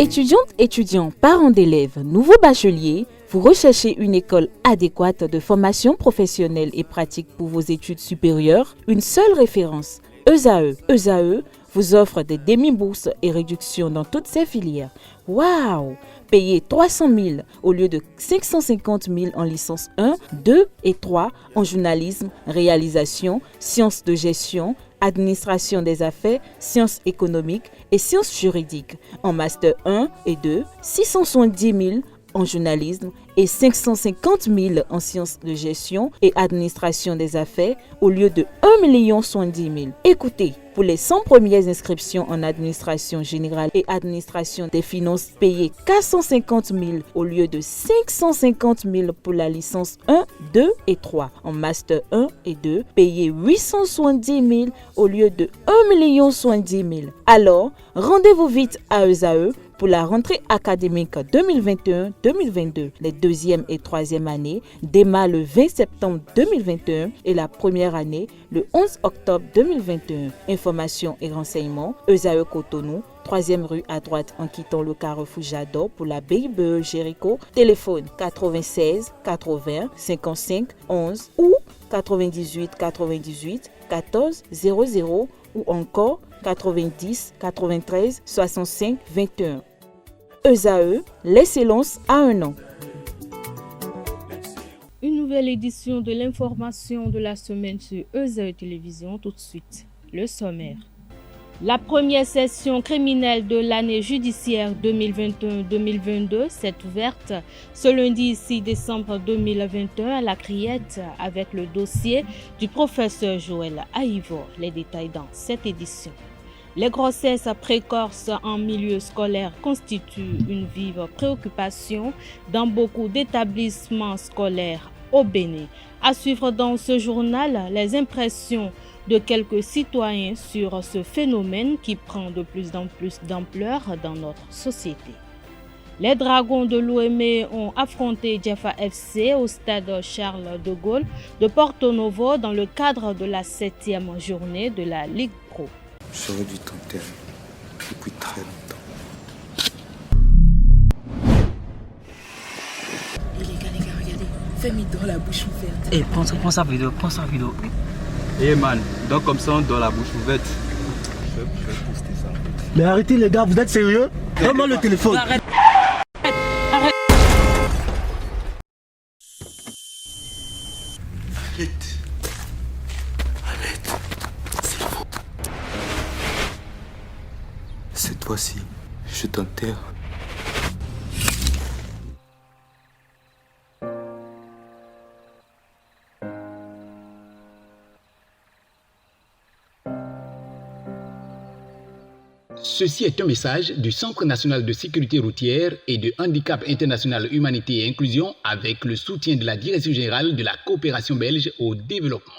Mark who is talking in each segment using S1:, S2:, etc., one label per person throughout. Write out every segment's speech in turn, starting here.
S1: Étudiantes, étudiants, parents d'élèves, nouveaux bacheliers, vous recherchez une école adéquate de formation professionnelle et pratique pour vos études supérieures? Une seule référence, ESAE. ESAE vous offre des demi-bourses et réductions dans toutes ces filières. Waouh! Payez 300 000 au lieu de 550 000 en licence 1, 2 et 3 en journalisme, réalisation, sciences de gestion, administration des affaires, sciences économiques et sciences juridiques. En master 1 et 2, 670 000 en journalisme et 550 000 en sciences de gestion et administration des affaires au lieu de 1 070 000. Écoutez, pour les 100 premières inscriptions en administration générale et administration des finances, payez 450 000 au lieu de 550 000 pour la licence 1, 2 et 3. En master 1 et 2, payez 870 000 au lieu de 1 070 000. Alors, rendez-vous vite à ESAE pour la rentrée académique 2021-2022. Les deuxième et troisième années démarrent le 20 septembre 2021 et la première année le 11 octobre 2021. Informations et renseignements, ESAE Cotonou, 3e rue à droite en quittant le carrefour Jadot pour la BIBE Jéricho. Téléphone 96 80 55 11 ou 98 98 14 00 ou encore 90 93 65 21. ESAE, l'excellence à un an.
S2: Une nouvelle édition de l'information de la semaine sur ESAE Télévision. Tout de suite, le sommaire. La première session criminelle de l'année judiciaire 2021-2022 s'est ouverte ce lundi 6 décembre 2021 à la Criette avec le dossier du professeur Joël Aïvo. Les détails dans cette édition. Les grossesses précoces en milieu scolaire constituent une vive préoccupation dans beaucoup d'établissements scolaires au Bénin. À suivre dans ce journal les impressions de quelques citoyens sur ce phénomène qui prend de plus en plus d'ampleur dans notre société. Les Dragons de l'OM ont affronté Jaffa FC au stade Charles de Gaulle de Porto Novo dans le cadre de la 7e journée de la Ligue Pro.
S3: J'aurais dû t'enterrer depuis très longtemps.
S4: Et les gars, regardez. Fais-moi dans la bouche ouverte.
S5: Eh, prends sa vidéo.
S6: Eh man, donc comme ça on doit la bouche ouverte. Je vais poster ça.
S7: Mais arrêtez les gars, vous êtes sérieux? Donne-moi le téléphone.
S4: Arrête.
S3: Arrête, c'est faux. Cette fois-ci, je t'enterre.
S8: Ceci est un message du Centre national de sécurité routière et de handicap international humanité et inclusion avec le soutien de la Direction générale de la coopération belge au développement.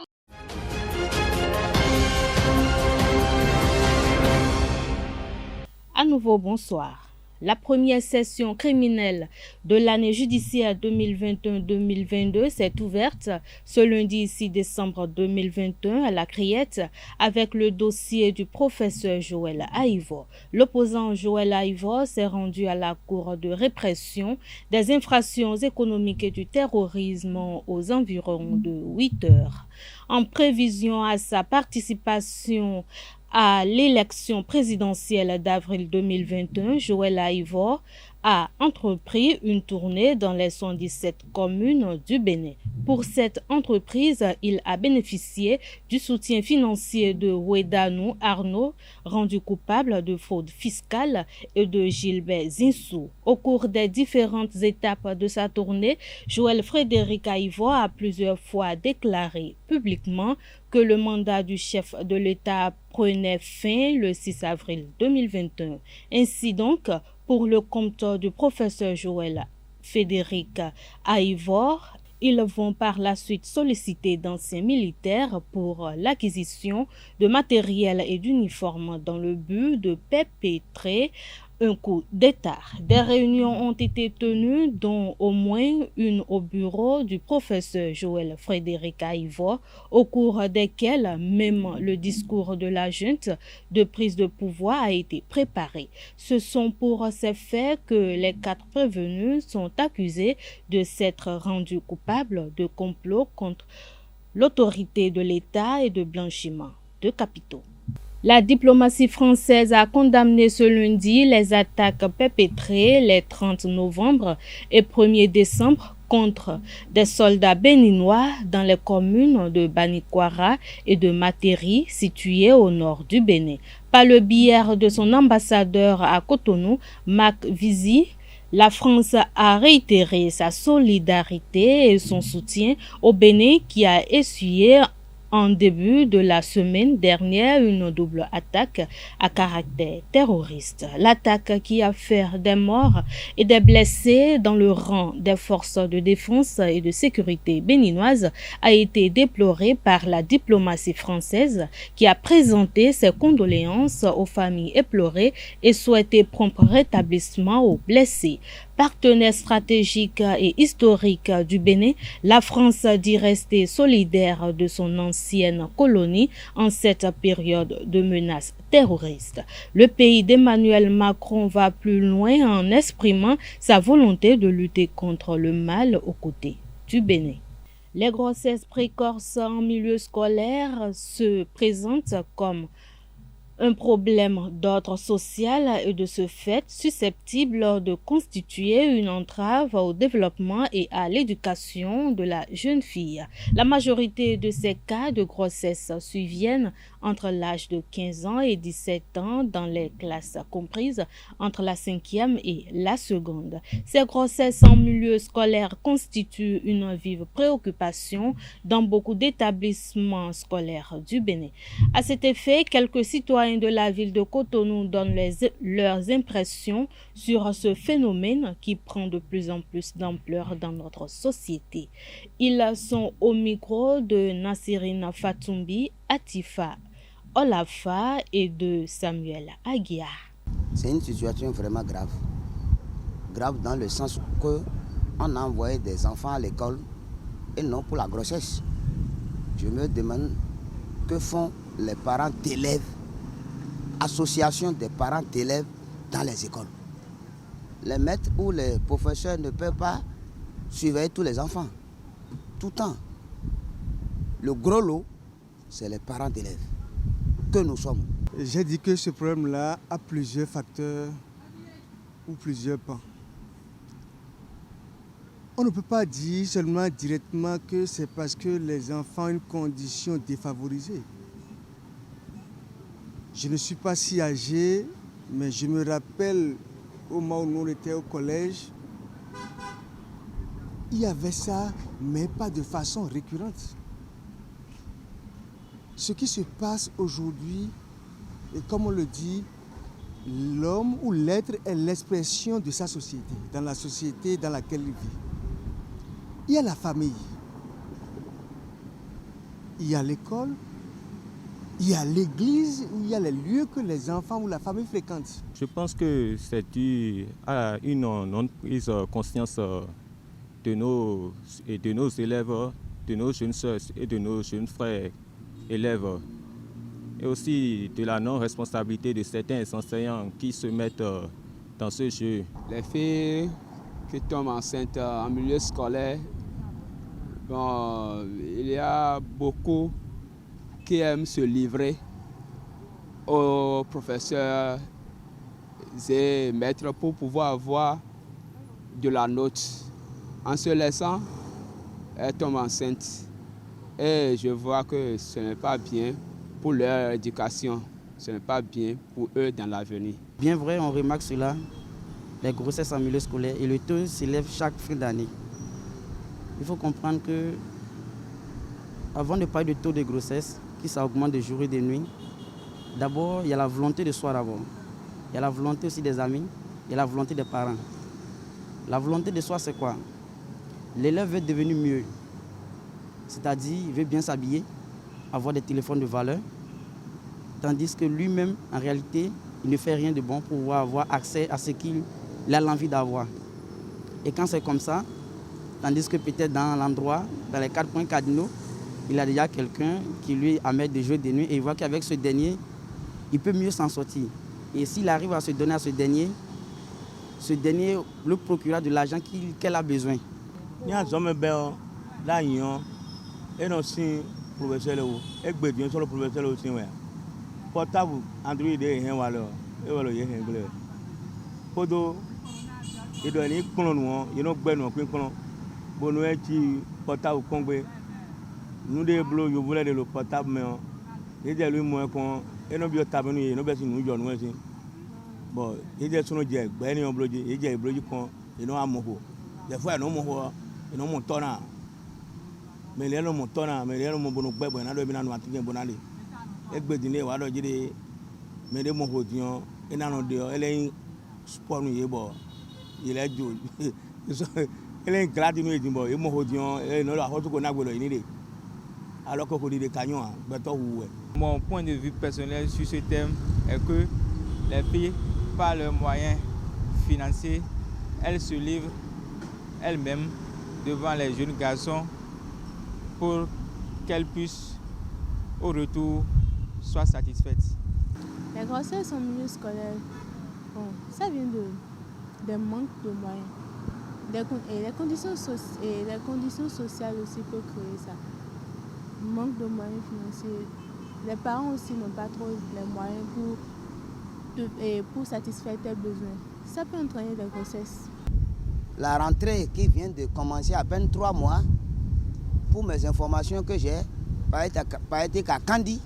S2: À nouveau, bonsoir. La première session criminelle de l'année judiciaire 2021-2022 s'est ouverte ce lundi 6 décembre 2021 à la Criette avec le dossier du professeur Joël Aïvo. L'opposant Joël Aïvo s'est rendu à la Cour de répression des infractions économiques et du terrorisme aux environs de 8 heures. En prévision à sa participation à l'élection présidentielle d'avril 2021, Joël Aïvo a entrepris une tournée dans les 117 communes du Bénin. Pour cette entreprise, il a bénéficié du soutien financier de Ouedanou Arnaud, rendu coupable de fraude fiscale, et de Gilbert Zinsou. Au cours des différentes étapes de sa tournée, Joël Frédéric Aïvo a plusieurs fois déclaré publiquement que le mandat du chef de l'État prenait fin le 6 avril 2021. Ainsi donc, pour le compte du professeur Joël Frédéric Aïvo, ils vont par la suite solliciter d'anciens militaires pour l'acquisition de matériel et d'uniformes dans le but de perpétrer un coup d'État. Des réunions ont été tenues, dont au moins une au bureau du professeur Joël Frédéric Aïvo, au cours desquelles même le discours de la junte de prise de pouvoir a été préparé. Ce sont pour ces faits que les 4 prévenus sont accusés de s'être rendus coupables de complot contre l'autorité de l'État et de blanchiment de capitaux. La diplomatie française a condamné ce lundi les attaques perpétrées les 30 novembre et 1er décembre contre des soldats béninois dans les communes de Banikwara et de Materi, situées au nord du Bénin. Par le biais de son ambassadeur à Cotonou, Marc Vizy, la France a réitéré sa solidarité et son soutien au Bénin qui a essuyé en début de la semaine dernière une double attaque à caractère terroriste. L'attaque qui a fait des morts et des blessés dans le rang des forces de défense et de sécurité béninoises a été déplorée par la diplomatie française qui a présenté ses condoléances aux familles éplorées et souhaité prompt rétablissement aux blessés. Partenaire stratégique et historique du Bénin, la France dit rester solidaire de son ancienne colonie en cette période de menaces terroristes. Le pays d'Emmanuel Macron va plus loin en exprimant sa volonté de lutter contre le mal aux côtés du Bénin. Les grossesses précoces en milieu scolaire se présentent comme un problème d'ordre social et de ce fait susceptible de constituer une entrave au développement et à l'éducation de la jeune fille. La majorité de ces cas de grossesse surviennent entre l'âge de 15 ans et 17 ans dans les classes comprises entre la 5e et la seconde. Ces grossesses en milieu scolaire constituent une vive préoccupation dans beaucoup d'établissements scolaires du Bénin. À cet effet, quelques citoyens de la ville de Cotonou donnent leurs impressions sur ce phénomène qui prend de plus en plus d'ampleur dans notre société. Ils sont au micro de Nassirine Fatumbi, Atifa Olafa et de Samuel Aguiar.
S5: C'est une situation vraiment grave. Grave dans le sens qu'on a envoyé des enfants à l'école et non pour la grossesse. Je me demande que font les parents d'élèves, association des parents d'élèves dans les écoles. Les maîtres ou les professeurs ne peuvent pas surveiller tous les enfants, tout le temps. Le gros lot, c'est les parents d'élèves que nous sommes.
S9: J'ai dit que ce problème-là a plusieurs facteurs ou plusieurs pans. On ne peut pas dire seulement directement que c'est parce que les enfants ont une condition défavorisée. Je ne suis pas si âgé, mais je me rappelle au moment où on était au collège, il y avait ça, mais pas de façon récurrente. Ce qui se passe aujourd'hui, et comme on le dit, l'homme ou l'être est l'expression de sa société, dans la société dans laquelle il vit. Il y a la famille, il y a l'école, il y a l'église, il y a les lieux que les enfants ou la famille fréquentent.
S10: Je pense que c'est dû à une non-prise de conscience de nos élèves, de nos jeunes sœurs et de nos jeunes frères élèves. Et aussi de la non-responsabilité de certains enseignants qui se mettent dans ce jeu.
S11: Les filles qui tombent enceintes en milieu scolaire, bon, il y a beaucoup qui aiment se livrer aux professeurs et maîtres pour pouvoir avoir de la note. En se laissant, elles tombent enceintes. Et je vois que ce n'est pas bien pour leur éducation, ce n'est pas bien pour eux dans l'avenir.
S12: Bien vrai, on remarque cela, les grossesses en milieu scolaire et le taux s'élève chaque fin d'année. Il faut comprendre que, avant de parler de taux de grossesse, qui ça augmente de jour et de nuit, d'abord il y a la volonté de soi d'abord. Il y a la volonté aussi des amis, il y a la volonté des parents. La volonté de soi c'est quoi? L'élève veut devenir mieux, c'est-à-dire il veut bien s'habiller, avoir des téléphones de valeur, tandis que lui-même, en réalité, il ne fait rien de bon pour pouvoir avoir accès à ce qu'il a l'envie d'avoir. Et quand c'est comme ça, tandis que peut-être dans l'endroit, dans les 4 points cardinaux, il a déjà quelqu'un qui lui amène des jeux de nuit et il voit qu'avec ce dernier, il peut mieux s'en sortir. Et s'il arrive à se donner à ce dernier le procurera de l'argent qu'elle a besoin.
S13: Il y a un homme bel, là, il y a un aussi professeur, et bien sûr le professeur aussi. Portable, Android, et voilà, et voilà, il y a un anglais. Podo, il doit aller colon, il y a un ben, bon, nous étions portable congrès. Nous développons, je voulais le portable, mais il y a le moins qu'on et nous bio table, nous, nous baissons nous, John Wesley. Bon, il y a son jet, ben, il y a un bloqué, il y a un bloqué, et non à mon haut. Des fois, non, mon et non mon tona. Mais il y a mon tona, mais il y a mon bon bébé, on a devenu un atelier bon aller. Et que dîner, on a dit, mais de mon haut, et non, elle est sport, il est dur. Elle est gratuite, et mon haut, et non, la haute qu'on a volé. Alors que vous dites des canyons,
S14: mon point de vue personnel sur ce thème est que les filles, par leurs moyens financiers, elles se livrent elles-mêmes devant les jeunes garçons pour qu'elles puissent, au retour, soient satisfaites.
S15: Les grossesses en milieu scolaire, bon, ça vient des manques de moyens. Les conditions sociales aussi peuvent créer ça. Manque de moyens financiers. Les parents aussi n'ont pas trop les moyens pour satisfaire tes besoins. Ça peut entraîner des grossesses.
S5: La rentrée qui vient de commencer à peine 3 mois, pour mes informations que j'ai, par été qu'à Kandi,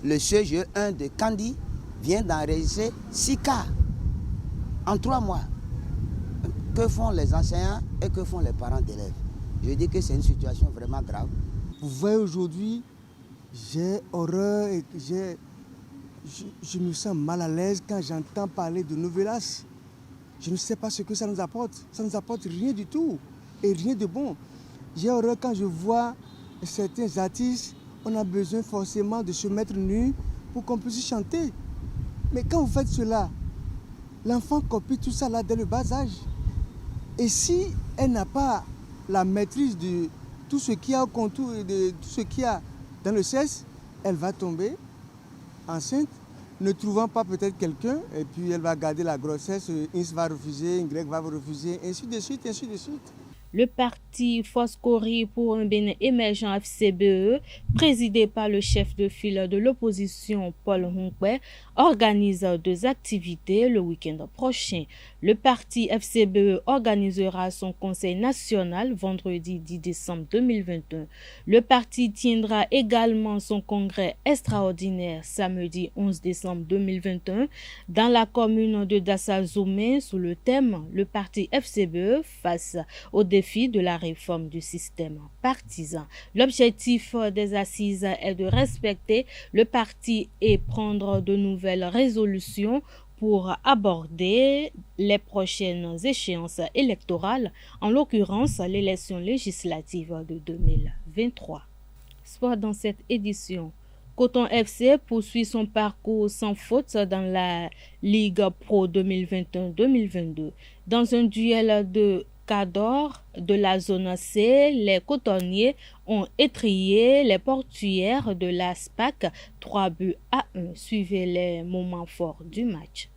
S5: le CGE 1 de Kandi vient d'enregistrer 6 cas en 3 mois. Que font les enseignants et que font les parents d'élèves? Je dis que c'est une situation vraiment grave.
S9: Vous voyez aujourd'hui, j'ai horreur et je me sens mal à l'aise quand j'entends parler de novelas. Je ne sais pas ce que ça nous apporte. Ça ne nous apporte rien du tout et rien de bon. J'ai horreur quand je vois certains artistes, on a besoin forcément de se mettre nu pour qu'on puisse chanter. Mais quand vous faites cela, l'enfant copie tout ça là dès le bas âge. Et si elle n'a pas la maîtrise de tout ce qu'il y a au contour, de tout ce qu'il y a dans le sexe, elle va tomber enceinte, ne trouvant pas peut-être quelqu'un, et puis elle va garder la grossesse, X va refuser, Y va refuser, ainsi de suite, ainsi de suite.
S2: Le parti Foscori pour un Bénin émergent FCBE, présidé par le chef de file de l'opposition Paul Hunkwe, organise 2 activités le week-end prochain. Le parti FCBE organisera son conseil national vendredi 10 décembre 2021. Le parti tiendra également son congrès extraordinaire samedi 11 décembre 2021 dans la commune de Dassa-Zoumé sous le thème « Le parti FCBE face au défi de la réforme du système partisan ». L'objectif des assises est de respecter le parti et prendre de nouvelles résolutions pour aborder les prochaines échéances électorales, en l'occurrence l'élection législative de 2023. Sport dans cette édition. Coton FC poursuit son parcours sans faute dans la Ligue Pro 2021-2022. Dans un duel de Cador de la zone C, les cotonniers ont étrillé les portuaires de la SPAC 3-1. Suivez les moments forts du match.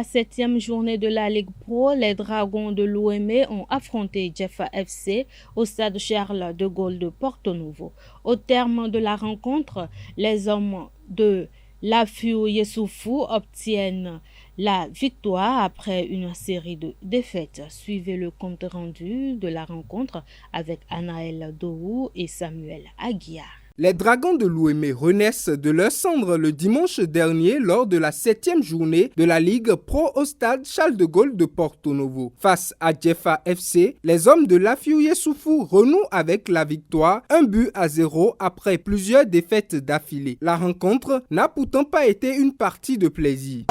S2: 7e journée de la Ligue Pro, les Dragons de l'Ouémé ont affronté Jeffa FC au stade Charles de Gaulle de Porto Novo. Au terme de la rencontre, les hommes de Lafiou Yessoufou obtiennent la victoire après une série de défaites. Suivez le compte rendu de la rencontre avec Anaël Dohou et Samuel Aguiar.
S16: Les Dragons de l'Ouémé renaissent de leurs cendres le dimanche dernier lors de la 7e journée de la Ligue Pro au stade Charles de Gaulle de Porto Novo. Face à Jeffa FC, les hommes de Lafiou Yessoufou renouent avec la victoire 1-0 après plusieurs défaites d'affilée. La rencontre n'a pourtant pas été une partie de plaisir.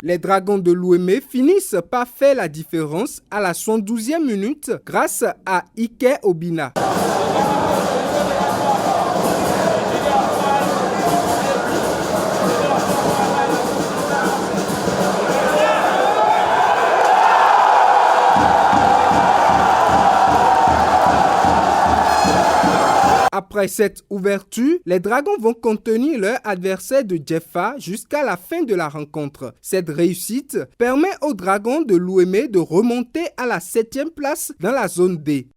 S16: Les Dragons de l'Ouémé finissent par faire la différence à la 72e minute grâce à Ike Obina. Après cette ouverture, les Dragons vont contenir leur adversaire de Jeffa jusqu'à la fin de la rencontre. Cette réussite permet aux Dragons de l'Ouémé de remonter à la 7e place dans la zone D.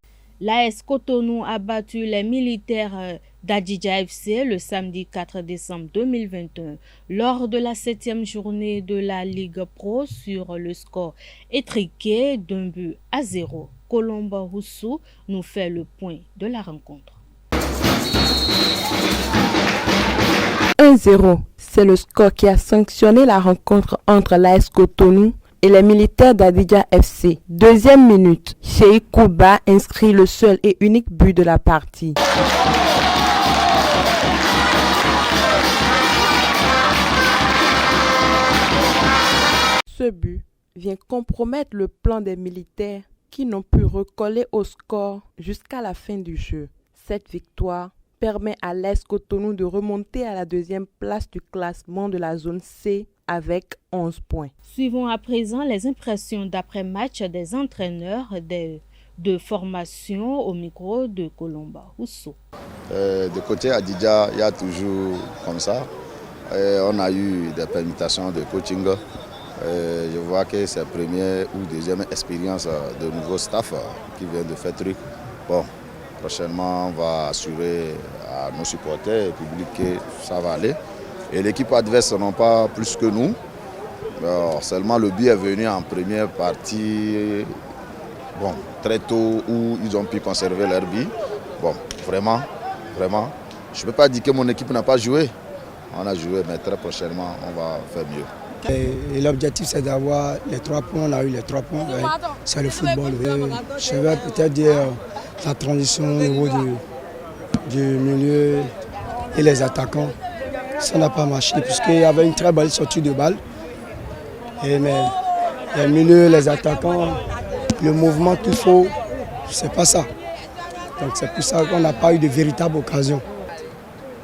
S2: L'AS Cotonou a battu les militaires d'Adidja FC le samedi 4 décembre 2021 lors de la 7e journée de la Ligue Pro sur le score étriqué d'1-0. Colomba Roussou nous fait le point de la rencontre.
S17: 1-0, c'est le score qui a sanctionné la rencontre entre l'AS Cotonou et les militaires d'Adidja FC. Deuxième minute, Cheikh Kouba inscrit le seul et unique but de la partie. Ce but vient compromettre le plan des militaires qui n'ont pu recoller au score jusqu'à la fin du jeu. Cette victoire permet à l'AS Cotonou de remonter à la 2e place du classement de la zone C avec 11 points.
S2: Suivons à présent les impressions d'après-match des entraîneurs de formation au micro de Colomba Roussou.
S18: De côté Adidja, il y a toujours comme ça. On a eu des permutations de coaching. Je vois que c'est la première ou deuxième expérience de nouveau staff qui vient de faire truc. Bon. Prochainement, on va assurer à nos supporters et au public que ça va aller. Et l'équipe adverse n'ont pas plus que nous. Alors, seulement le but est venu en première partie, bon, très tôt, où ils ont pu conserver leur but. Bon, vraiment, je ne peux pas dire que mon équipe n'a pas joué. On a joué, mais très prochainement, on va faire mieux.
S19: Et l'objectif, c'est d'avoir les 3 points. On a eu les 3 points. C'est le football. Je vais peut-être dire la transition au niveau du milieu et les attaquants. Ça n'a pas marché puisqu'il y avait une très belle sortie de balle. Mais les milieux, les attaquants, le mouvement qu'il faut c'est pas ça. Donc c'est pour ça qu'on n'a pas eu de véritable occasion.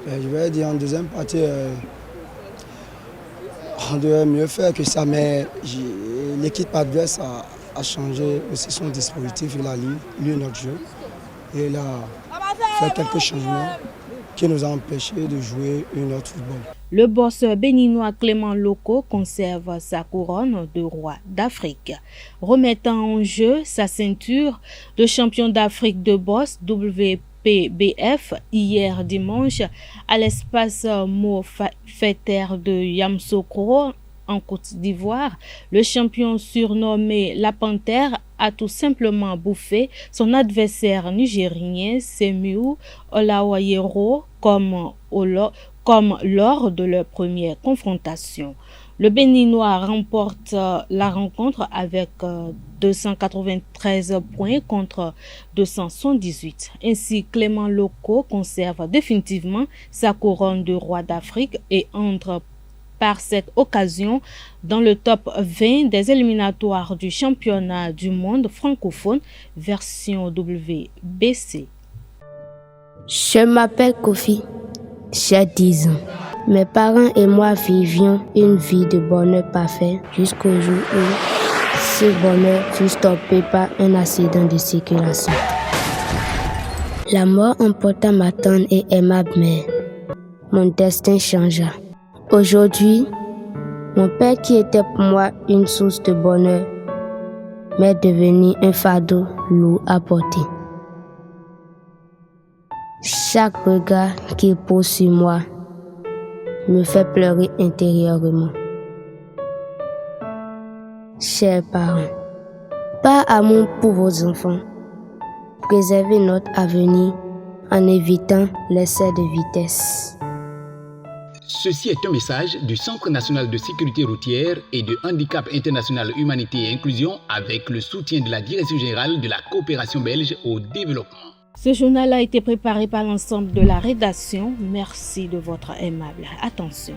S19: Je vais dire en deuxième partie, on devait mieux faire que ça, mais l'équipe adverse a changé aussi son dispositif, il a lu notre jeu et il a fait quelques changements qui nous ont empêchés de jouer notre football.
S2: Le bosseur béninois Clément Loko conserve sa couronne de roi d'Afrique, remettant en jeu sa ceinture de champion d'Afrique de boss WPBF hier dimanche à l'espace Mo-Feter de Yamoussoukro en Côte d'Ivoire. Le champion surnommé La Panthère a tout simplement bouffé son adversaire nigérien Semiu Olawayero comme lors de leur première confrontation. Le Béninois remporte la rencontre avec 293 points contre 278. Ainsi, Clément Loko conserve définitivement sa couronne de roi d'Afrique et entre par cette occasion dans le top 20 des éliminatoires du championnat du monde francophone version WBC.
S20: Je m'appelle Kofi, j'ai 10 ans. Mes parents et moi vivions une vie de bonheur parfait jusqu'au jour où ce bonheur fut stoppé par un accident de circulation. La mort emporta ma tendre et aimable mère. Mon destin changea. Aujourd'hui, mon père qui était pour moi une source de bonheur m'est devenu un fardeau lourd à porter. Chaque regard qu'il pose sur moi me fait pleurer intérieurement. Chers parents, par amour pour vos enfants, préservez notre avenir en évitant l'excès de vitesse.
S8: Ceci est un message du Centre national de sécurité routière et de handicap international humanité et inclusion avec le soutien de la Direction générale de la coopération belge au développement.
S2: Ce journal a été préparé par l'ensemble de la rédaction. Merci de votre aimable attention.